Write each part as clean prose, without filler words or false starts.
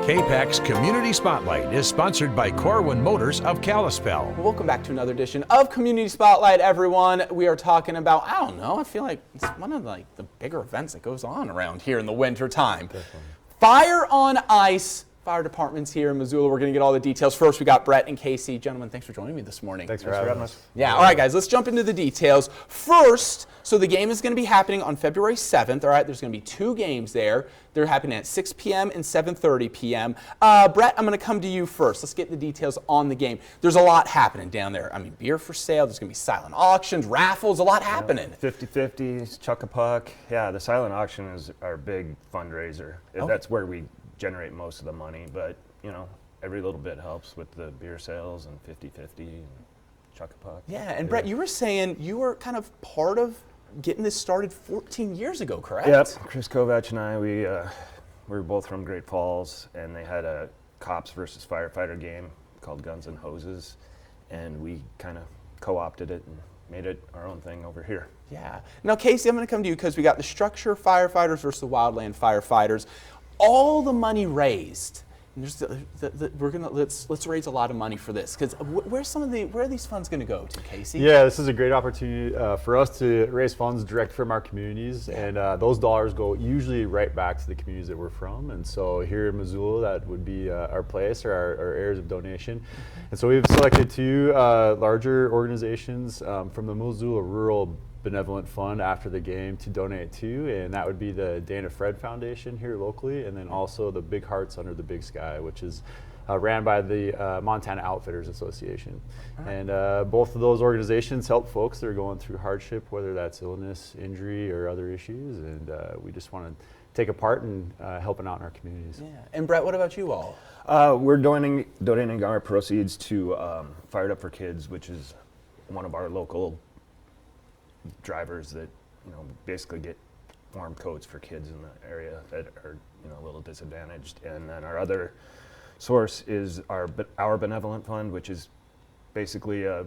KPAX Community Spotlight is sponsored by Corwin Motors of Kalispell. Welcome back to another edition of Community Spotlight, everyone. We are talking about, I don't know, I feel like it's one of the bigger events that goes on around here in the winter time. Definitely. Fire on Ice. Fire departments here in Missoula. We're going to get all the details. First, we got Brett and Casey. Gentlemen, thanks for joining me this morning. Thanks for having us. Yeah, all right, guys, let's jump into the details. First, so the game is going to be happening on February 7th, all right? There's going to be two games there. They're happening at 6 p.m. and 7:30 p.m. Brett, I'm going to come to you first. Let's get the details on the game. There's a lot happening down there. I mean, beer for sale. There's going to be silent auctions, raffles, a lot happening. 50-50s, chuck a puck. Yeah, the silent auction is our big fundraiser. Okay. That's where we generate most of the money, but you know, every little bit helps with the beer sales and 50-50 and chuck a puck. Yeah, and Brett, you were saying you were kind of part of getting this started 14 years ago, correct? Yep, Chris Kovac and I, we were both from Great Falls, and they had a cops versus firefighter game called Guns and Hoses, and we kind of co-opted it and made it our own thing over here. Yeah. Now, Casey, I'm going to come to you because we got the structure firefighters versus the wildland firefighters. All the money raised. And there's let's raise a lot of money for this, because where are these funds going to go to, Casey? Yeah, this is a great opportunity for us to raise funds direct from our communities, and those dollars go usually right back to the communities that we're from. And so here in Missoula, that would be our place or our areas of donation. And so we've selected two larger organizations from the Missoula Rural Benevolent Fund after the game to donate to, and that would be the Dana Fred Foundation here locally, and then also the Big Hearts Under the Big Sky, which is ran by the Montana Outfitters Association. And both of those organizations help folks that are going through hardship, whether that's illness, injury, or other issues, and we just want to take a part in helping out in our communities. Yeah. And Brett, what about you all? We're donating our proceeds to Fired Up for Kids, which is one of our local drivers that, you know, basically get warm coats for kids in the area that are, you know, a little disadvantaged. And then our other source is our benevolent fund, which is basically a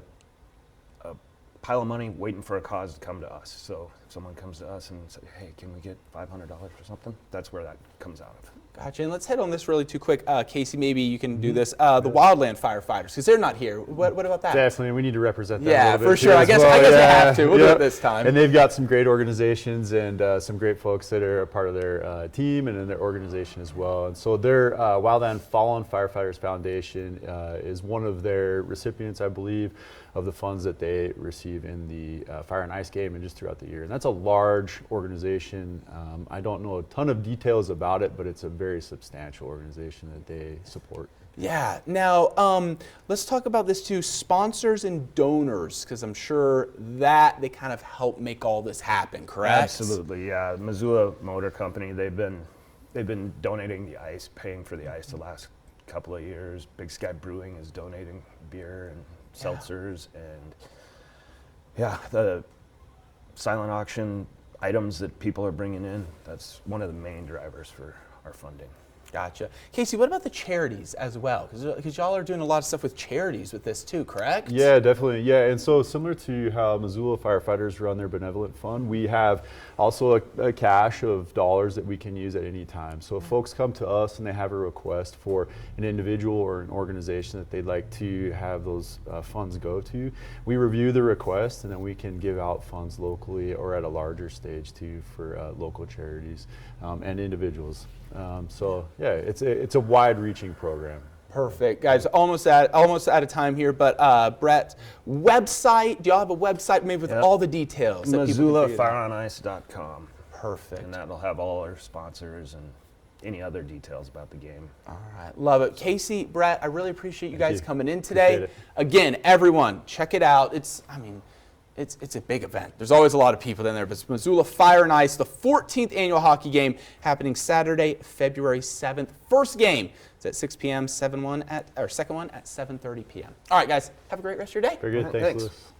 pile of money waiting for a cause to come to us. So if someone comes to us and says, hey, can we get $500 for something? That's where that comes out of. Gotcha. And let's hit on this really too quick. Casey, maybe you can do this. The wildland firefighters, because they're not here. What about that? Definitely, we need to represent them. Yeah, a little bit for sure. I guess we have to. We'll do it this time. And they've got some great organizations and some great folks that are a part of their team and in their organization as well. And so their Wildland Fallen Firefighters Foundation is one of their recipients, I believe, of the funds that they receive in the Fire and Ice game and just throughout the year. And that's a large organization. I don't know a ton of details about it, but it's a very substantial organization that they support. Yeah. Now, let's talk about this too, sponsors and donors, because I'm sure that they kind of help make all this happen, correct? Absolutely, yeah. Missoula Motor Company, they've been donating the ice, paying for the ice the last couple of years. Big Sky Brewing is donating beer and seltzers, and yeah, the silent auction items that people are bringing in, that's one of the main drivers for our funding. Gotcha. Casey, what about the charities as well? Because y'all are doing a lot of stuff with charities with this too, correct? Yeah, definitely. Yeah, and so similar to how Missoula firefighters run their benevolent fund, we have also a cache of dollars that we can use at any time. So if folks come to us and they have a request for an individual or an organization that they'd like to have those funds go to, we review the request and then we can give out funds locally or at a larger stage too for local charities and individuals. So yeah, it's a wide-reaching program. Perfect, guys. Almost out of time here, but Brett, website? Do y'all have a website maybe with all the details? MissoulaFireOnIce.com. Perfect. And that'll have all our sponsors and any other details about the game. All right, love it. Casey, Brett, I really appreciate you guys coming in today. Again, everyone, check it out. It's a big event. There's always a lot of people in there, but it's Missoula Fire and Ice, the 14th annual hockey game happening Saturday, February 7th. First game is at 6 p.m., second one at 7:30 p.m. All right, guys, have a great rest of your day. Very good. Thanks, Lewis.